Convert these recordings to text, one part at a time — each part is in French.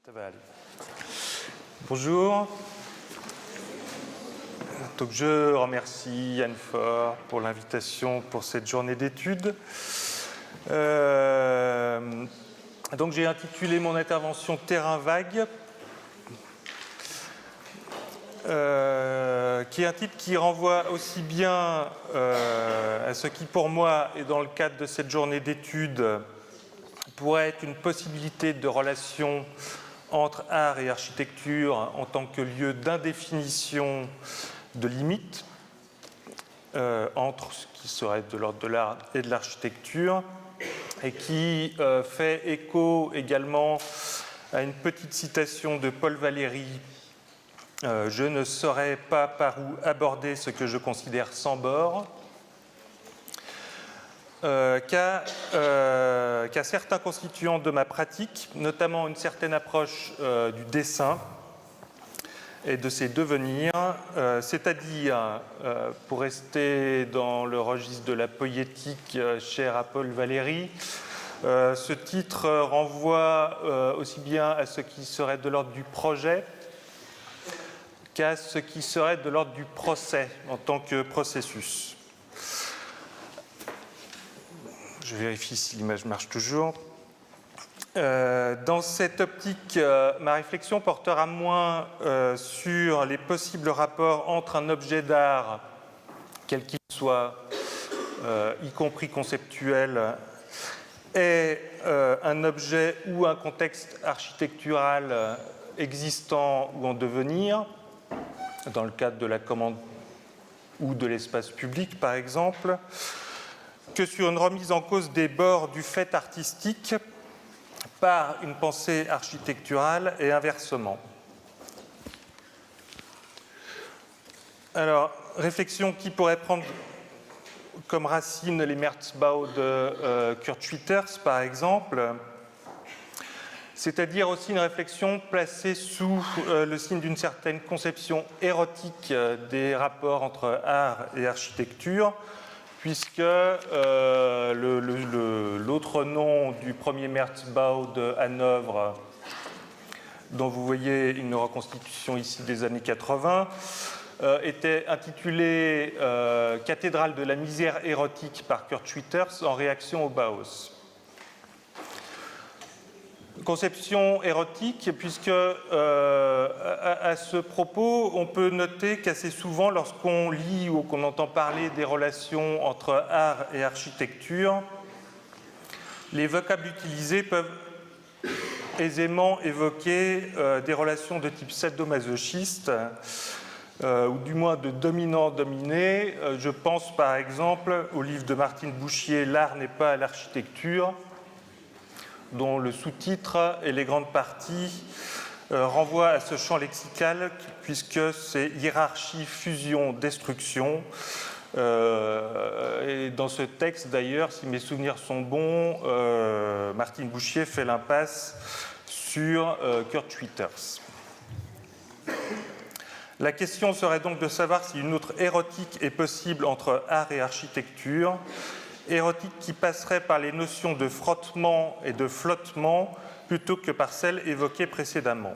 Ça va aller. Bonjour. Donc je remercie Yann Faure pour l'invitation pour cette journée d'études. Donc j'ai intitulé mon intervention Terrain vague, qui est un titre qui renvoie aussi bien à ce qui pour moi et dans le cadre de cette journée d'études pourrait être une possibilité de relation entre art et architecture en tant que lieu d'indéfinition de limites entre ce qui serait de l'ordre de l'art et de l'architecture, et qui fait écho également à une petite citation de Paul Valéry. Je ne saurais pas par où aborder ce que je considère sans bord, qu'à certains constituants de ma pratique, notamment une certaine approche du dessin et de ses devenirs, c'est-à-dire, pour rester dans le registre de la poétique cher à Paul Valéry, ce titre renvoie aussi bien à ce qui serait de l'ordre du projet qu'à ce qui serait de l'ordre du procès en tant que processus. Je vérifie si l'image marche toujours. Dans cette optique, ma réflexion portera moins sur les possibles rapports entre un objet d'art, quel qu'il soit, y compris conceptuel, et un objet ou un contexte architectural existant ou en devenir, dans le cadre de la commande ou de l'espace public par exemple, que sur une remise en cause des bords du fait artistique par une pensée architecturale et inversement. Alors, réflexion qui pourrait prendre comme racine les Merzbau de Kurt Schwitters, par exemple, c'est-à-dire aussi une réflexion placée sous le signe d'une certaine conception érotique des rapports entre art et architecture, puisque l'autre nom du premier Merzbau de Hanovre, dont vous voyez une reconstitution ici des années 80, était intitulé Cathédrale de la misère érotique par Kurt Schwitters en réaction au Bauhaus. Conception érotique, puisque à ce propos, on peut noter qu'assez souvent, lorsqu'on lit ou qu'on entend parler des relations entre art et architecture, les vocables utilisés peuvent aisément évoquer des relations de type sadomasochiste, ou du moins de dominant-dominé. Je pense par exemple au livre de Martine Bouchier « L'art n'est pas l'architecture », dont le sous-titre et les grandes parties renvoient à ce champ lexical, puisque c'est hiérarchie, fusion, destruction. Et dans ce texte, d'ailleurs, si mes souvenirs sont bons, Martine Bouchier fait l'impasse sur Kurt Schwitters. La question serait donc de savoir si une autre érotique est possible entre art et architecture, érotique qui passerait par les notions de frottement et de flottement plutôt que par celles évoquées précédemment.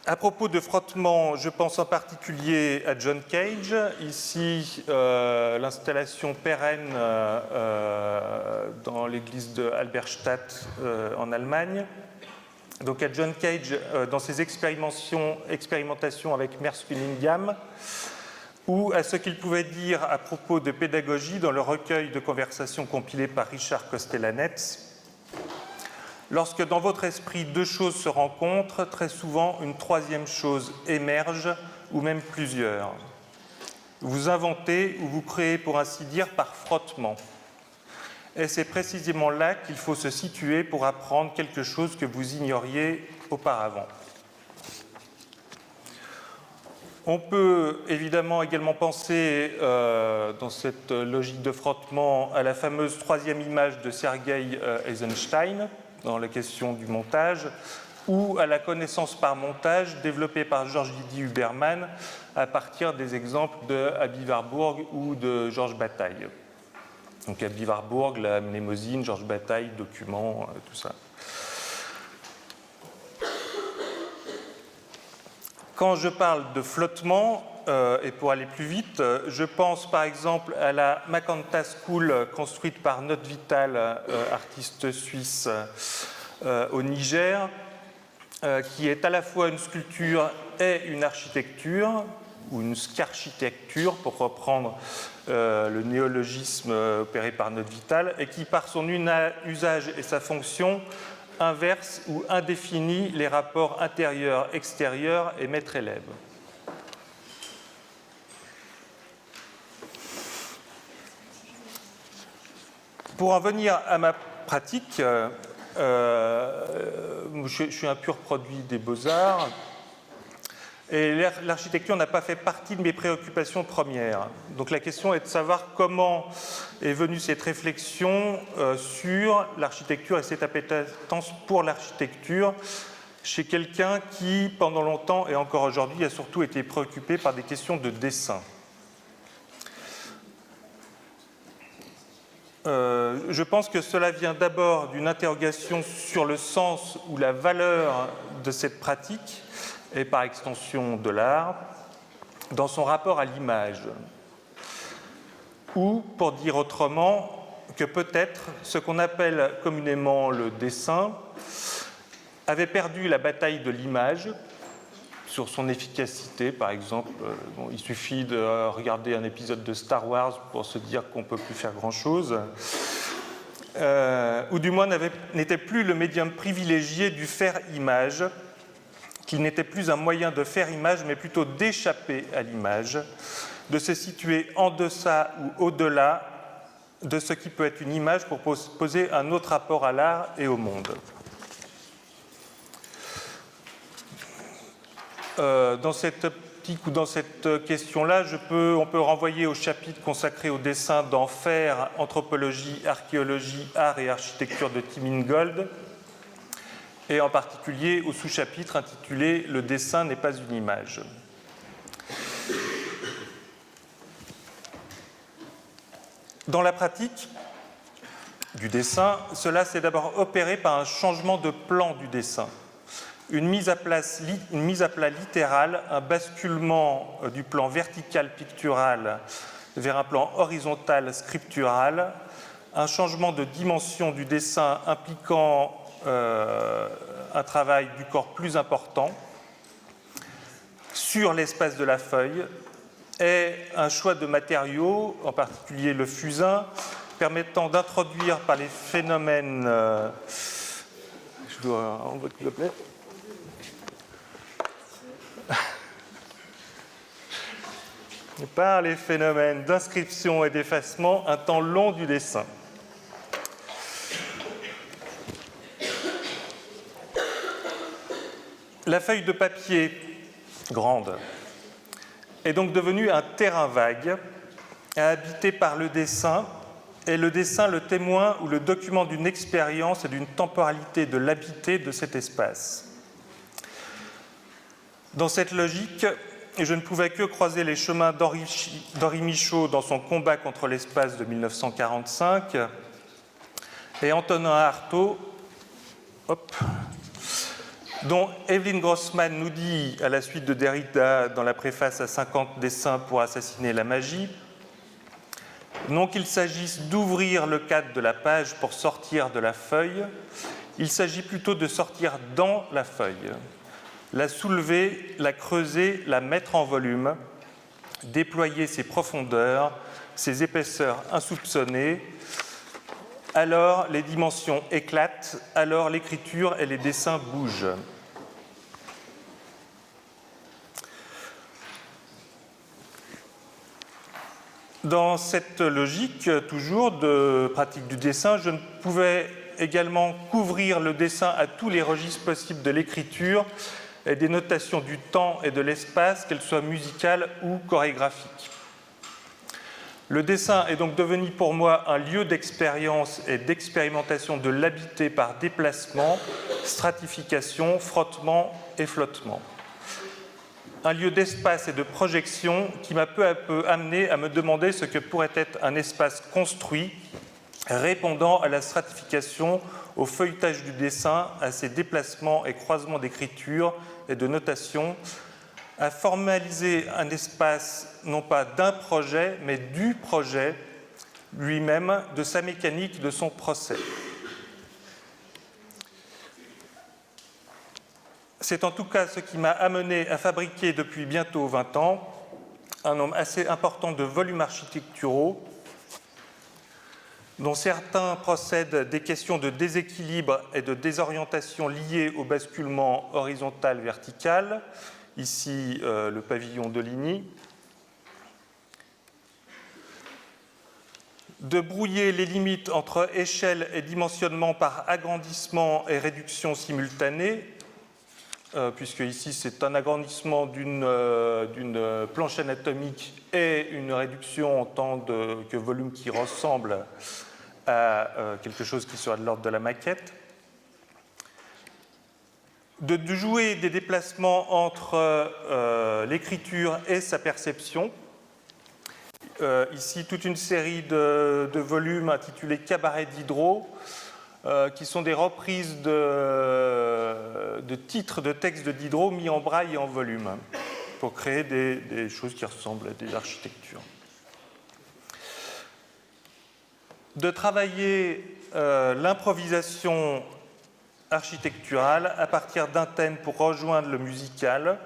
À propos de frottement, je pense en particulier à John Cage, ici l'installation pérenne dans l'église de Halberstadt en Allemagne. Donc à John Cage dans ses expérimentations avec Merce Cunningham, ou à ce qu'il pouvait dire à propos de pédagogie dans le recueil de conversations compilé par Richard Kostelanetz. Lorsque dans votre esprit deux choses se rencontrent, très souvent une troisième chose émerge, ou même plusieurs. Vous inventez ou vous créez, pour ainsi dire, par frottement. Et c'est précisément là qu'il faut se situer pour apprendre quelque chose que vous ignoriez auparavant. On peut évidemment également penser, dans cette logique de frottement, à la fameuse troisième image de Sergei Eisenstein, dans la question du montage, ou à la connaissance par montage développée par Georges Didier Huberman à partir des exemples de Aby Warburg ou de Georges Bataille. Donc Abdi Warburg, la Mnémosyne, Georges Bataille, documents, tout ça. Quand je parle de flottement, et pour aller plus vite, je pense par exemple à la Makanta School construite par Note Vital, artiste suisse, au Niger, qui est à la fois une sculpture et une architecture, ou une scarchitecture, pour reprendre le néologisme opéré par Note Vital, et qui, par son usage et sa fonction, inverse ou indéfinit les rapports intérieurs-extérieurs et maître-élève. Pour en venir à ma pratique, je suis un pur produit des beaux-arts, et l'architecture n'a pas fait partie de mes préoccupations premières. Donc la question est de savoir comment est venue cette réflexion sur l'architecture et cette appétence pour l'architecture chez quelqu'un qui, pendant longtemps et encore aujourd'hui, a surtout été préoccupé par des questions de dessin. Je pense que cela vient d'abord d'une interrogation sur le sens ou la valeur de cette pratique, et par extension de l'art, dans son rapport à l'image. Ou, pour dire autrement, que peut-être ce qu'on appelle communément le dessin avait perdu la bataille de l'image sur son efficacité, par exemple. Bon, il suffit de regarder un épisode de Star Wars pour se dire qu'on ne peut plus faire grand-chose. Ou du moins n'était plus le médium privilégié du faire-image, qu'il n'était plus un moyen de faire image, mais plutôt d'échapper à l'image, de se situer en deçà ou au-delà de ce qui peut être une image pour poser un autre rapport à l'art et au monde. Dans cette optique ou dans cette question-là, on peut renvoyer au chapitre consacré au dessin d'Enfer, Anthropologie, Archéologie, Art et Architecture de Tim Ingold, et en particulier au sous-chapitre intitulé « Le dessin n'est pas une image ». Dans la pratique du dessin, cela s'est d'abord opéré par un changement de plan du dessin, une mise à plat littérale, un basculement du plan vertical pictural vers un plan horizontal scriptural, un changement de dimension du dessin impliquant un travail du corps plus important sur l'espace de la feuille et un choix de matériaux, en particulier le fusain, permettant d'introduire par les phénomènes s'il vous plaît. Par les phénomènes d'inscription et d'effacement, un temps long du dessin. La feuille de papier grande est donc devenue un terrain vague, habité par le dessin, et le dessin le témoin ou le document d'une expérience et d'une temporalité de l'habité de cet espace. Dans cette logique, je ne pouvais que croiser les chemins d'Henri Michaud dans son combat contre l'espace de 1945 et Antonin Artaud, dont Evelyn Grossman nous dit, à la suite de Derrida, dans la préface à 50 dessins pour assassiner la magie, non qu'il s'agisse d'ouvrir le cadre de la page pour sortir de la feuille, il s'agit plutôt de sortir dans la feuille, la soulever, la creuser, la mettre en volume, déployer ses profondeurs, ses épaisseurs insoupçonnées. Alors les dimensions éclatent, alors l'écriture et les dessins bougent. Dans cette logique, toujours, de pratique du dessin, je ne pouvais également couvrir le dessin à tous les registres possibles de l'écriture et des notations du temps et de l'espace, qu'elles soient musicales ou chorégraphiques. Le dessin est donc devenu pour moi un lieu d'expérience et d'expérimentation de l'habité par déplacement, stratification, frottement et flottement. un lieu d'espace et de projection qui m'a peu à peu amené à me demander ce que pourrait être un espace construit, répondant à la stratification, au feuilletage du dessin, à ses déplacements et croisements d'écriture et de notation, à formaliser un espace non pas d'un projet, mais du projet lui-même, de sa mécanique, de son procès. C'est en tout cas ce qui m'a amené à fabriquer depuis bientôt 20 ans un nombre assez important de volumes architecturaux, dont certains procèdent des questions de déséquilibre et de désorientation liées au basculement horizontal-vertical, ici le pavillon de Ligny, de brouiller les limites entre échelle et dimensionnement par agrandissement et réduction simultanée, puisque ici c'est un agrandissement d'une planche anatomique et une réduction en tant que volume qui ressemble à quelque chose qui sera de l'ordre de la maquette. De jouer des déplacements entre l'écriture et sa perception. Ici, toute une série de volumes intitulés Cabaret Diderot, qui sont des reprises de titres de textes de Diderot mis en braille et en volume, pour créer des choses qui ressemblent à des architectures. De travailler l'improvisation architecturale à partir d'un thème pour rejoindre le musical,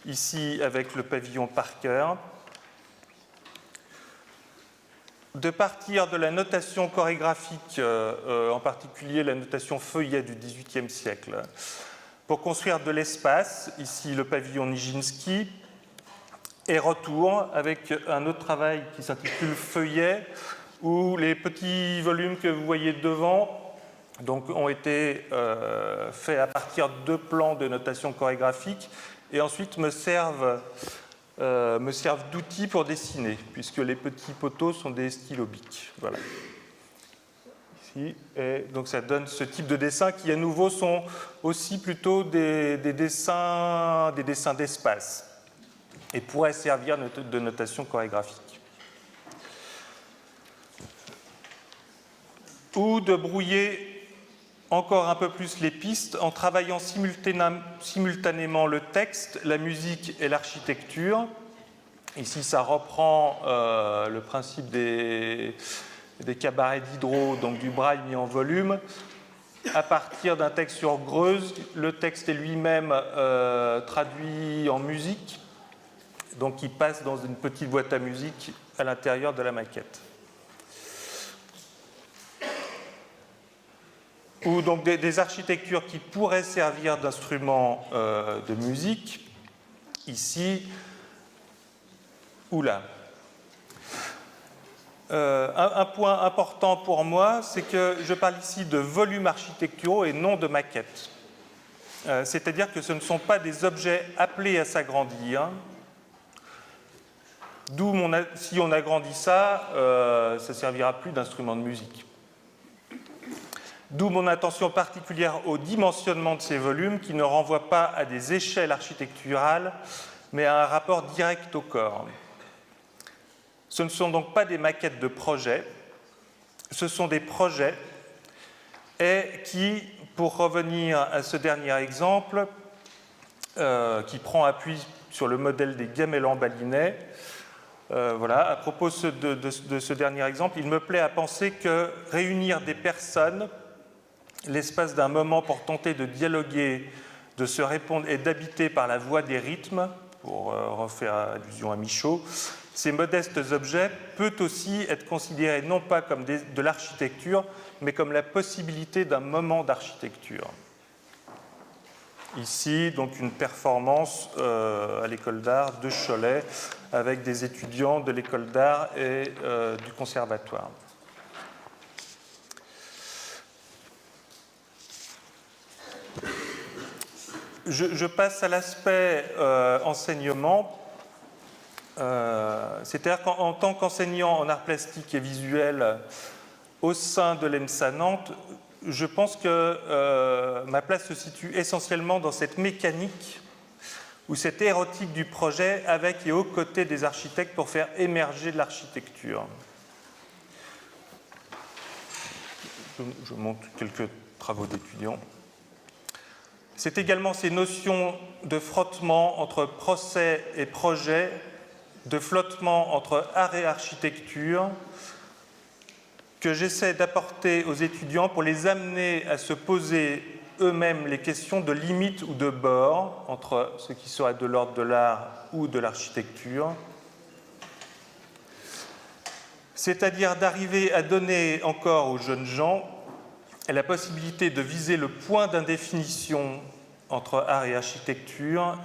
ici avec le pavillon Parker. De partir de la notation chorégraphique, en particulier la notation feuillet du XVIIIe siècle, pour construire de l'espace, ici le pavillon Nijinsky, et retour avec un autre travail qui s'intitule Feuillet, où les petits volumes que vous voyez devant donc, ont été faits à partir de 2 plans de notation chorégraphique et ensuite me servent d'outils pour dessiner, puisque les petits poteaux sont des stylos bic. Voilà. Ici, et donc ça donne ce type de dessin qui, à nouveau, sont aussi plutôt des dessins d'espace et pourraient servir de notation chorégraphique. Ou de brouiller encore un peu plus les pistes en travaillant simultanément le texte, la musique et l'architecture. Ici, ça reprend le principe des cabarets Diderot, donc du braille mis en volume. À partir d'un texte sur Greuze, le texte est lui-même traduit en musique, donc il passe dans une petite boîte à musique à l'intérieur de la maquette. Ou donc des architectures qui pourraient servir d'instruments de musique, ici ou là. Un point important pour moi, c'est que je parle ici de volumes architecturaux et non de maquettes. C'est-à-dire que ce ne sont pas des objets appelés à s'agrandir, d'où si on agrandit ça, ça ne servira plus d'instrument de musique. D'où mon attention particulière au dimensionnement de ces volumes qui ne renvoient pas à des échelles architecturales, mais à un rapport direct au corps. Ce ne sont donc pas des maquettes de projets, ce sont des projets et qui, pour revenir à ce dernier exemple, qui prend appui sur le modèle des gamellans balinais, voilà, à propos de ce dernier exemple, il me plaît à penser que réunir des personnes l'espace d'un moment pour tenter de dialoguer, de se répondre et d'habiter par la voie des rythmes, pour refaire allusion à Michaud, ces modestes objets peut aussi être considéré non pas comme de l'architecture, mais comme la possibilité d'un moment d'architecture. Ici, donc, une performance à l'école d'art de Cholet avec des étudiants de l'école d'art et du conservatoire. Je passe à l'aspect enseignement. C'est-à-dire qu'en tant qu'enseignant en arts plastiques et visuels au sein de l'ENSA Nantes, je pense que ma place se situe essentiellement dans cette mécanique ou cette érotique du projet avec et aux côtés des architectes pour faire émerger de l'architecture. Je montre quelques travaux d'étudiants. C'est également ces notions de frottement entre procès et projet, de flottement entre art et architecture, que j'essaie d'apporter aux étudiants pour les amener à se poser eux-mêmes les questions de limite ou de bord entre ce qui serait de l'ordre de l'art ou de l'architecture, c'est-à-dire d'arriver à donner encore aux jeunes gens la possibilité de viser le point d'indéfinition entre art et architecture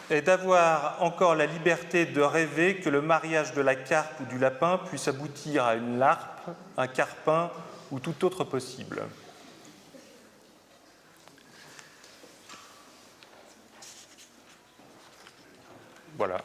et d'avoir encore la liberté de rêver que le mariage de la carpe ou du lapin puisse aboutir à une larpe, un carpin ou tout autre possible. Voilà.